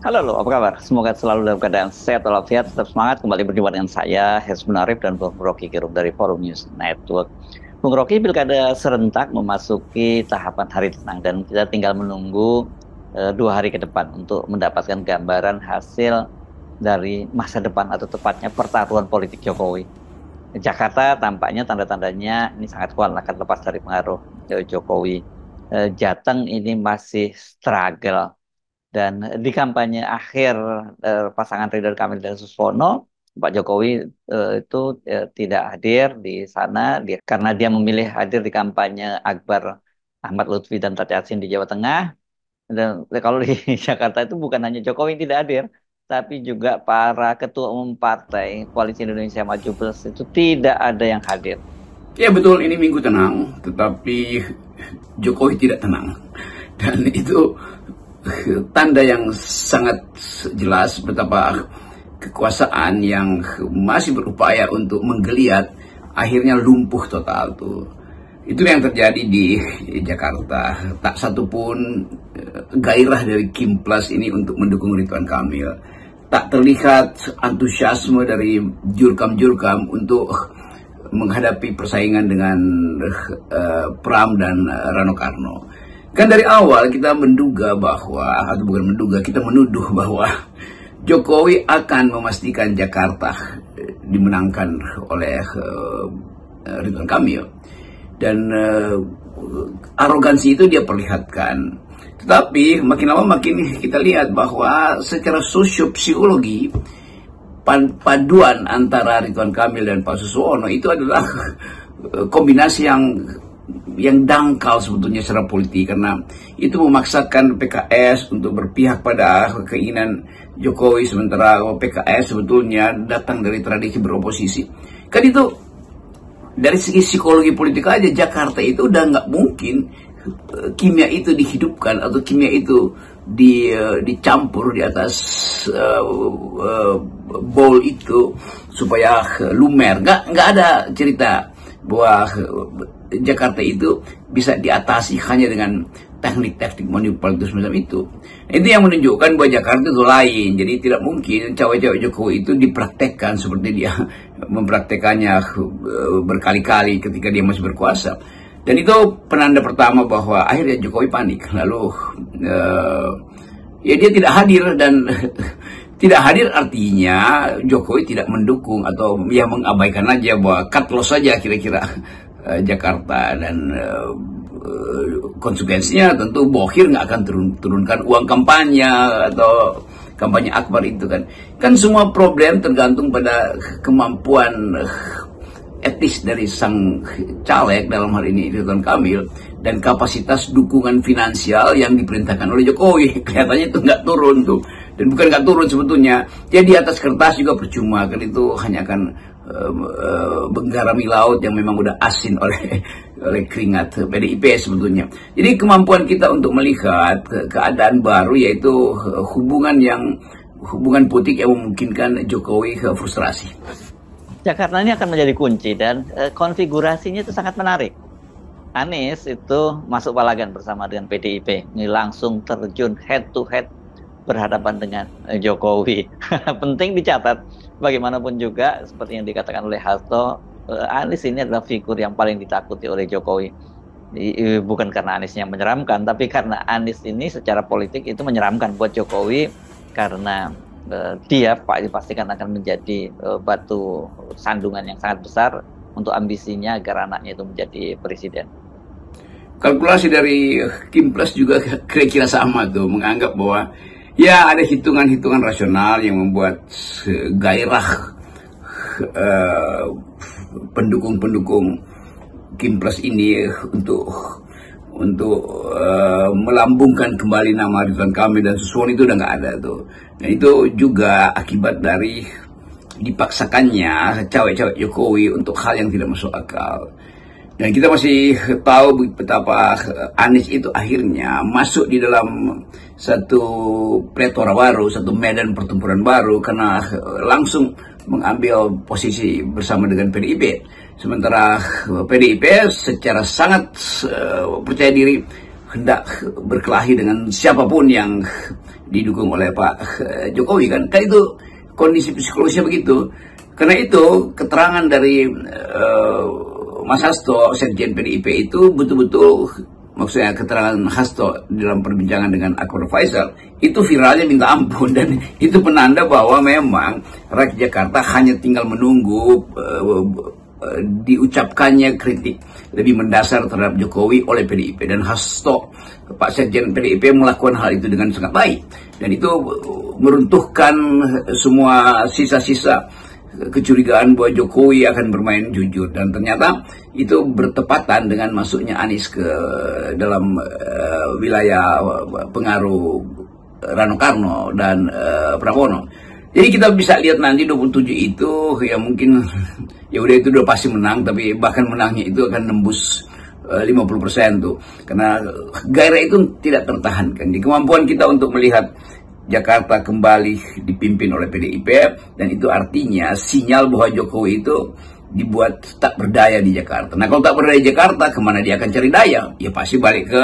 Halo, lo, apa kabar? Semoga selalu dalam keadaan sehat walafiat, tetap semangat kembali berjumpa dengan saya, Hezbun Arif dan Bung Rocky Gerung dari Forum News Network. Bung Rocky, pilkada serentak memasuki tahapan hari tenang dan kita tinggal menunggu 2 hari ke depan untuk mendapatkan gambaran hasil dari masa depan atau tepatnya pertaruhan politik Jokowi. Jakarta tampaknya tanda-tandanya ini sangat kuat akan lepas dari pengaruh Jokowi. Jateng ini masih struggle. Dan di kampanye akhir pasangan Ridwan Kamil dan Suswono, Pak Jokowi itu tidak hadir di sana karena dia memilih hadir di kampanye Akbar Ahmad Lutfi dan Tati Yasin di Jawa Tengah. Dan kalau di Jakarta itu bukan hanya Jokowi yang tidak hadir, tapi juga para ketua umum partai Koalisi Indonesia Maju Plus itu tidak ada yang hadir. Ya betul, ini minggu tenang, tetapi Jokowi tidak tenang. Dan itu tanda yang sangat jelas betapa kekuasaan yang masih berupaya untuk menggeliat akhirnya lumpuh total tuh. Itu yang terjadi di Jakarta. Tak satupun gairah dari Kim Plus ini untuk mendukung Ridwan Kamil. Tak terlihat antusiasme dari jurkam-jurkam untuk menghadapi persaingan dengan Pram dan Rano Karno. Kan dari awal kita menduga bahwa, atau bukan menduga, kita menuduh bahwa Jokowi akan memastikan Jakarta dimenangkan oleh Ridwan Kamil. Dan arogansi itu dia perlihatkan. Tetapi makin lama makin kita lihat bahwa secara sosiopsikologi paduan antara Ridwan Kamil dan Pak Suswono itu adalah kombinasi yang dangkal sebetulnya secara politik, karena itu memaksakan PKS untuk berpihak pada keinginan Jokowi, sementara PKS sebetulnya datang dari tradisi beroposisi. Kan itu dari segi psikologi politik aja Jakarta itu udah nggak mungkin kimia itu dihidupkan atau kimia itu dicampur di atas bowl itu supaya lumer. Nggak ada cerita bahwa Jakarta itu bisa diatasi hanya dengan teknik-teknik manipulatif semacam itu. Itu yang menunjukkan bahwa Jakarta itu lain. Jadi tidak mungkin cawe-cawe Jokowi itu dipraktekkan seperti dia mempraktekannya berkali-kali ketika dia masih berkuasa. Dan itu penanda pertama bahwa akhirnya Jokowi panik. Lalu ya dia tidak hadir, dan tidak hadir artinya Jokowi tidak mendukung atau ya mengabaikan aja bahwa cut loss saja kira-kira Jakarta. Dan konsekuensinya tentu Bohir nggak akan turunkan uang kampanye atau kampanye akbar itu kan semua problem tergantung pada kemampuan etis dari sang caleg, dalam hal ini Ridwan Kamil, dan kapasitas dukungan finansial yang diperintahkan oleh Jokowi. Kelihatannya itu nggak turun tuh, dan bukan nggak turun sebetulnya, ya di atas kertas juga percuma, kan itu hanya akan menggarami laut yang memang udah asin oleh keringat PDIP sebetulnya. Jadi kemampuan kita untuk melihat keadaan baru, yaitu hubungan politik yang memungkinkan Jokowi frustrasi. Jakarta ini akan menjadi kunci dan konfigurasinya itu sangat menarik. Anies itu masuk balagan bersama dengan PDIP. Ini langsung terjun head to head berhadapan dengan Jokowi. Penting dicatat, bagaimanapun juga seperti yang dikatakan oleh Hasto, Anies ini adalah figur yang paling ditakuti oleh Jokowi. Bukan karena Aniesnya menyeramkan, tapi karena Anies ini secara politik itu menyeramkan buat Jokowi, karena dia dipastikan akan menjadi batu sandungan yang sangat besar untuk ambisinya agar anaknya itu menjadi presiden. Kalkulasi dari Kim Plus juga kira-kira sama tuh, menganggap bahwa ya ada hitungan-hitungan rasional yang membuat gairah pendukung-pendukung Kim Plus ini untuk melambungkan kembali nama Ridwan Kamil dan Suswono itu udah nggak ada tuh. Dan itu juga akibat dari dipaksakannya cawe-cawe Jokowi untuk hal yang tidak masuk akal. Dan kita masih tahu betapa Anies itu akhirnya masuk di dalam satu pletora baru, satu medan pertempuran baru, karena langsung mengambil posisi bersama dengan PDIP. Sementara PDIP secara sangat percaya diri hendak berkelahi dengan siapapun yang didukung oleh Pak Jokowi kan itu kondisi psikologisnya begitu. Karena itu keterangan dari Mas Hasto, Sekjen PDIP itu betul-betul, maksudnya keterangan Hasto dalam perbincangan dengan Akbar Faisal itu viralnya minta ampun, dan itu penanda bahwa memang rakyat Jakarta hanya tinggal menunggu diucapkannya kritik lebih mendasar terhadap Jokowi oleh PDIP, dan Hasto, Pak Sekjen PDIP melakukan hal itu dengan sangat baik, dan itu meruntuhkan semua sisa-sisa kecurigaan bahwa Jokowi akan bermain jujur, dan ternyata itu bertepatan dengan masuknya Anies ke dalam wilayah pengaruh Rano Karno dan Prabowo. Jadi kita bisa lihat nanti 27 itu ya mungkin ya udah itu udah pasti menang, tapi bahkan menangnya itu akan nembus 50% tuh, karena gairah itu tidak tertahankan. Di kemampuan kita untuk melihat Jakarta kembali dipimpin oleh PDIP, dan itu artinya sinyal bahwa Jokowi itu dibuat tak berdaya di Jakarta. Nah kalau tak berdaya di Jakarta, kemana dia akan cari daya? Ya pasti balik ke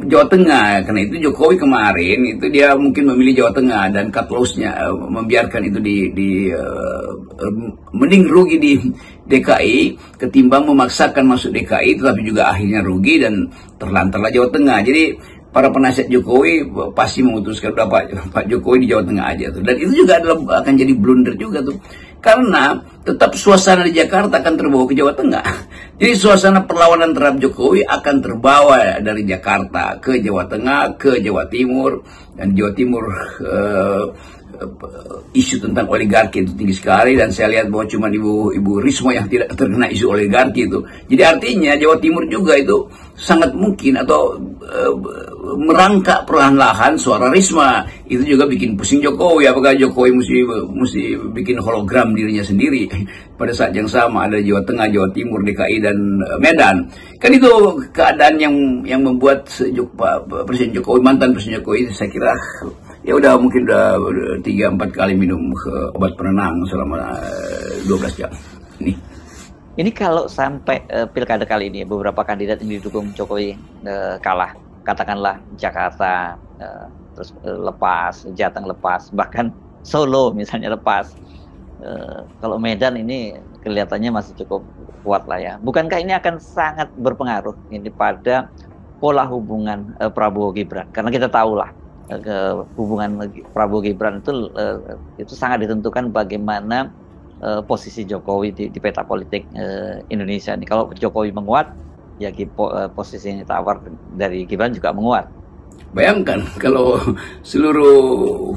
Jawa Tengah. Karena itu Jokowi kemarin itu dia mungkin memilih Jawa Tengah, dan cut loss-nya membiarkan itu mending rugi di DKI ketimbang memaksakan masuk DKI tetapi juga akhirnya rugi dan terlantarlah Jawa Tengah. Jadi para penasihat Jokowi pasti memutuskan Pak Jokowi di Jawa Tengah aja tuh, dan itu juga akan jadi blunder juga tuh, karena tetap suasana di Jakarta akan terbawa ke Jawa Tengah. Jadi suasana perlawanan terhadap Jokowi akan terbawa dari Jakarta ke Jawa Tengah, ke Jawa Timur, dan Jawa Timur isu tentang oligarki itu tinggi sekali, dan saya lihat bahwa cuma Ibu Risma yang tidak terkena isu oligarki itu. Jadi artinya Jawa Timur juga itu sangat mungkin atau merangkak perlahan-lahan suara Risma. Itu juga bikin pusing Jokowi. Apakah Jokowi mesti bikin hologram dirinya sendiri pada saat yang sama ada Jawa Tengah, Jawa Timur, DKI dan Medan. Kan itu keadaan yang membuat Presiden Jokowi, mantan Presiden Jokowi, saya kira ya udah mungkin udah 3-4 kali minum obat penenang selama 12 jam. Ini kalau sampai pilkada kali ini beberapa kandidat yang didukung Jokowi kalah, katakanlah Jakarta terus lepas, Jateng lepas, bahkan Solo misalnya lepas. Kalau Medan ini kelihatannya masih cukup kuat lah ya. Bukankah ini akan sangat berpengaruh ini pada pola hubungan Prabowo Gibran? Karena kita tahu lah hubungan Prabowo Gibran itu sangat ditentukan bagaimana posisi Jokowi di peta politik Indonesia ini. Kalau Jokowi menguat, ya posisi yang tawar dari Gibran juga menguat. Bayangkan kalau seluruh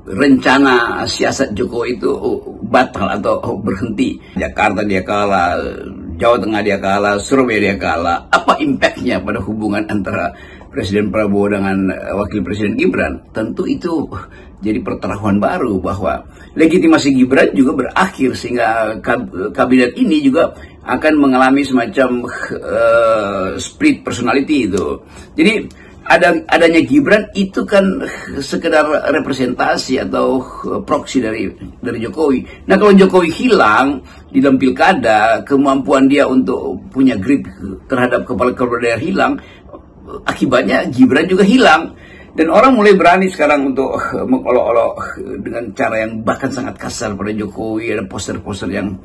rencana siasat Jokowi itu batal atau berhenti. Jakarta dia kalah, Jawa Tengah dia kalah, Surabaya dia kalah. Apa impactnya pada hubungan antara Presiden Prabowo dengan Wakil Presiden Gibran? Tentu itu jadi pertaruhan baru bahwa legitimasi Gibran juga berakhir, sehingga kabinet ini juga akan mengalami semacam split personality itu. Jadi adanya Gibran itu kan sekedar representasi atau proksi dari Jokowi. Nah kalau Jokowi hilang di dalam pilkada, kemampuan dia untuk punya grip terhadap kepala daerah hilang, akibatnya Gibran juga hilang. Dan orang mulai berani sekarang untuk mengolok-olok dengan cara yang bahkan sangat kasar pada Jokowi. Ada poster-poster yang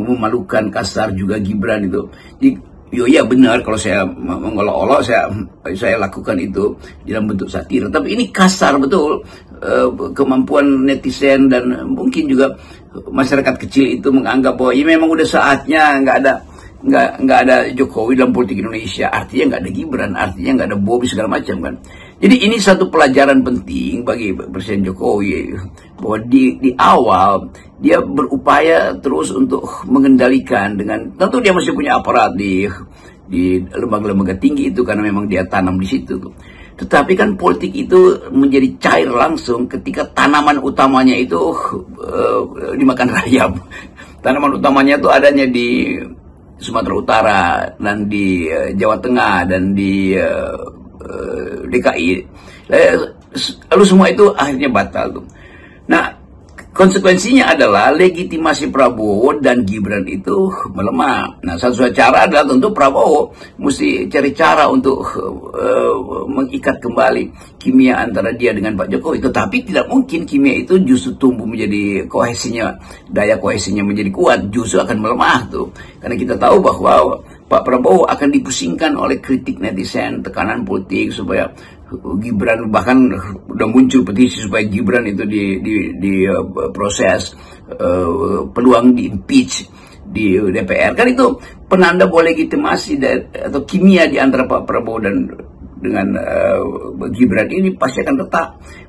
memalukan, kasar juga Gibran itu. Jadi, ya benar kalau saya mengolok-olok, saya lakukan itu dalam bentuk satir. Tapi ini kasar betul. Kemampuan netizen dan mungkin juga masyarakat kecil itu menganggap bahwa ya memang udah saatnya nggak ada Jokowi dalam politik Indonesia, artinya nggak ada Gibran, artinya nggak ada Bobi segala macam kan. Jadi ini satu pelajaran penting bagi Presiden Jokowi bahwa di awal dia berupaya terus untuk mengendalikan, dengan tentu dia masih punya aparat di lembaga-lembaga tinggi itu karena memang dia tanam di situ. Tetapi kan politik itu menjadi cair langsung ketika tanaman utamanya itu dimakan rayap. Tanaman utamanya itu adanya di Sumatera Utara dan di Jawa Tengah dan di DKI. Lalu semua itu akhirnya batal tuh. Nah, konsekuensinya adalah legitimasi Prabowo dan Gibran itu melemah. Nah, satu cara adalah tentu Prabowo mesti cari cara untuk mengikat kembali kimia antara dia dengan Pak Jokowi. Tetapi tidak mungkin kimia itu justru tumbuh menjadi daya kohesinya menjadi kuat, justru akan melemah tuh. Karena kita tahu bahwa Pak Prabowo akan dipusingkan oleh kritik netizen, tekanan politik supaya Gibran, bahkan udah muncul petisi supaya Gibran itu di proses peluang di impeach di DPR. Kan itu penanda bahwa legitimasi atau kimia di antara Pak Prabowo dengan Gibran ini pasti akan retak.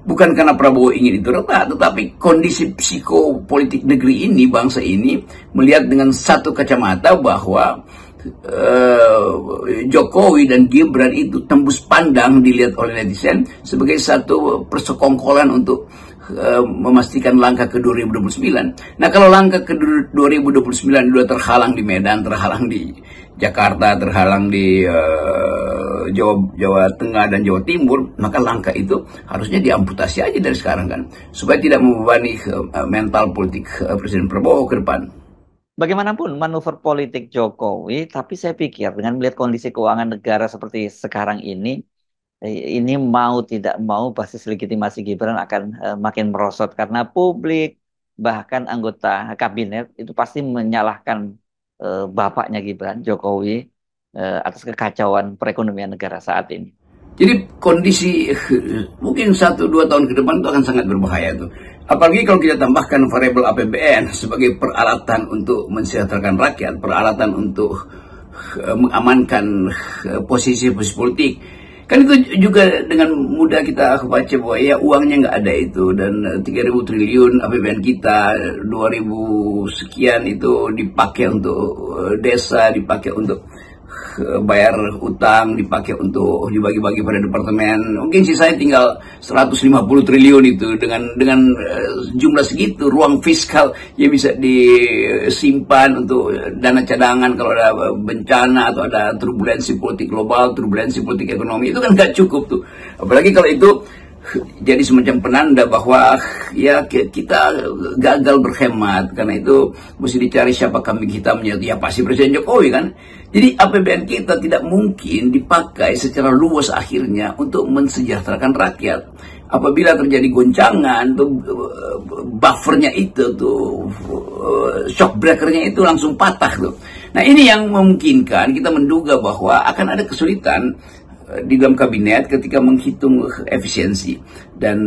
Bukan karena Prabowo ingin itu retak, tetapi kondisi psikopolitik negeri ini, bangsa ini melihat dengan satu kacamata bahwa Jokowi dan Gibran itu tembus pandang dilihat oleh netizen sebagai satu persekongkolan untuk memastikan langkah ke 2029. Nah, kalau langkah ke 2029 sudah terhalang di Medan, terhalang di Jakarta, terhalang di Jawa Tengah dan Jawa Timur, maka langkah itu harusnya diamputasi aja dari sekarang kan, supaya tidak membebani mental politik Presiden Prabowo ke depan. Bagaimanapun manuver politik Jokowi, tapi saya pikir dengan melihat kondisi keuangan negara seperti sekarang ini mau tidak mau basis legitimasi Gibran akan makin merosot karena publik bahkan anggota kabinet itu pasti menyalahkan bapaknya Gibran, Jokowi, atas kekacauan perekonomian negara saat ini. Jadi kondisi mungkin 1-2 tahun ke depan itu akan sangat berbahaya tuh. Apalagi kalau kita tambahkan variabel APBN sebagai peralatan untuk mensejahterakan rakyat, peralatan untuk mengamankan posisi-posisi politik. Kan itu juga dengan mudah kita baca bahwa ya uangnya nggak ada itu, dan 3.000 triliun APBN kita, 2.000 sekian itu dipakai untuk desa, dipakai untuk bayar utang, dipakai untuk dibagi-bagi pada departemen. Mungkin sisanya tinggal 150 triliun itu. Dengan jumlah segitu, ruang fiskal yang bisa disimpan untuk dana cadangan kalau ada bencana atau ada turbulensi politik global, turbulensi politik ekonomi, itu kan nggak cukup tuh. Apalagi kalau itu jadi semacam penanda bahwa ya kita gagal berhemat, karena itu mesti dicari siapa kambing hitamnya, ya pasti Presiden Jokowi kan. Jadi APBN kita tidak mungkin dipakai secara luas akhirnya untuk mensejahterakan rakyat. Apabila terjadi goncangan tuh, buffernya itu tuh, shock breakernya itu langsung patah tuh. Nah, ini yang memungkinkan kita menduga bahwa akan ada kesulitan di dalam kabinet ketika menghitung efisiensi, dan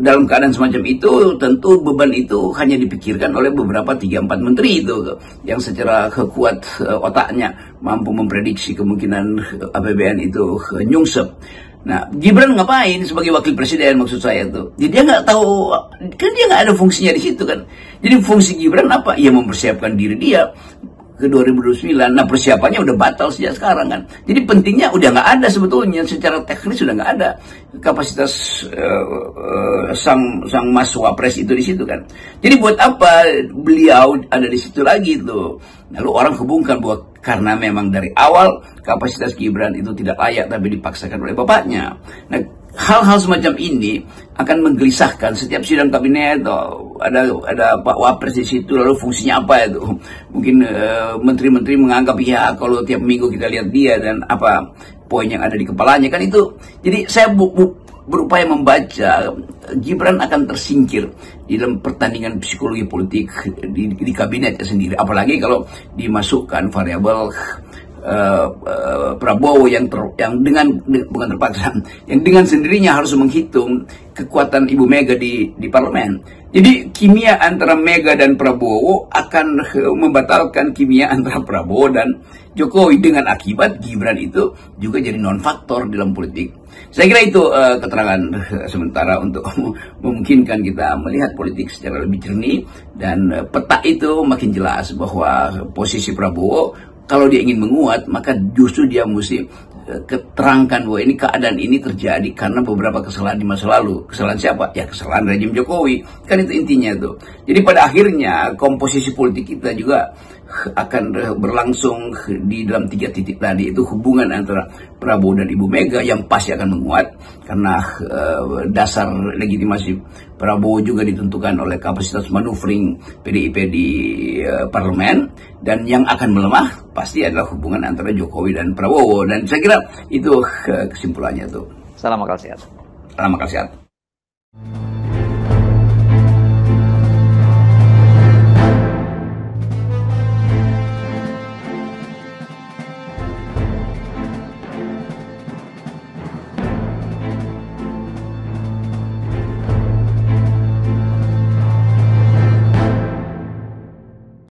dalam keadaan semacam itu tentu beban itu hanya dipikirkan oleh beberapa 3-4 menteri itu yang secara kuat otaknya mampu memprediksi kemungkinan APBN itu nyungsep. Nah, Gibran ngapain sebagai wakil presiden, maksud saya tuh? Jadi dia nggak tahu, kan dia nggak ada fungsinya di situ kan. Jadi fungsi Gibran apa? Ya mempersiapkan diri dia ke 2029. Nah, persiapannya udah batal sejak sekarang kan. Jadi pentingnya udah nggak ada sebetulnya, secara teknis sudah nggak ada kapasitas sang Mas Wapres itu di situ kan. Jadi buat apa beliau ada di situ lagi tuh? Lalu orang hubungkan bahwa karena memang dari awal kapasitas Gibran itu tidak layak tapi dipaksakan oleh bapaknya. Nah, hal-hal semacam ini akan menggelisahkan setiap sidang kabinet. Ada Pak Wapres di situ, lalu fungsinya apa itu? Mungkin menteri-menteri menganggap ya kalau tiap minggu kita lihat dia dan apa poin yang ada di kepalanya kan itu. Jadi saya berupaya membaca Gibran akan tersingkir di dalam pertandingan psikologi politik di kabinetnya sendiri. Apalagi kalau dimasukkan variabel Prabowo yang bukan terpaksa, yang dengan sendirinya harus menghitung kekuatan Ibu Mega di parlemen. Jadi kimia antara Mega dan Prabowo akan membatalkan kimia antara Prabowo dan Jokowi, dengan akibat Gibran itu juga jadi non faktor dalam politik. Saya kira itu keterangan sementara untuk memungkinkan kita melihat politik secara lebih jernih, dan peta itu makin jelas bahwa posisi Prabowo kalau dia ingin menguat, maka justru dia mesti keterangkan bahwa ini keadaan ini terjadi karena beberapa kesalahan di masa lalu. Kesalahan siapa? Ya kesalahan rejim Jokowi. Kan itu intinya tuh. Jadi pada akhirnya komposisi politik kita juga akan berlangsung di dalam 3 titik tadi. Itu hubungan antara Prabowo dan Ibu Mega yang pasti akan menguat karena dasar legitimasi Prabowo juga ditentukan oleh kapasitas maneuvering PDIP di parlemen, dan yang akan melemah pasti adalah hubungan antara Jokowi dan Prabowo, dan saya kira itu kesimpulannya tuh. Salam akal sehat. Salam akal sehat.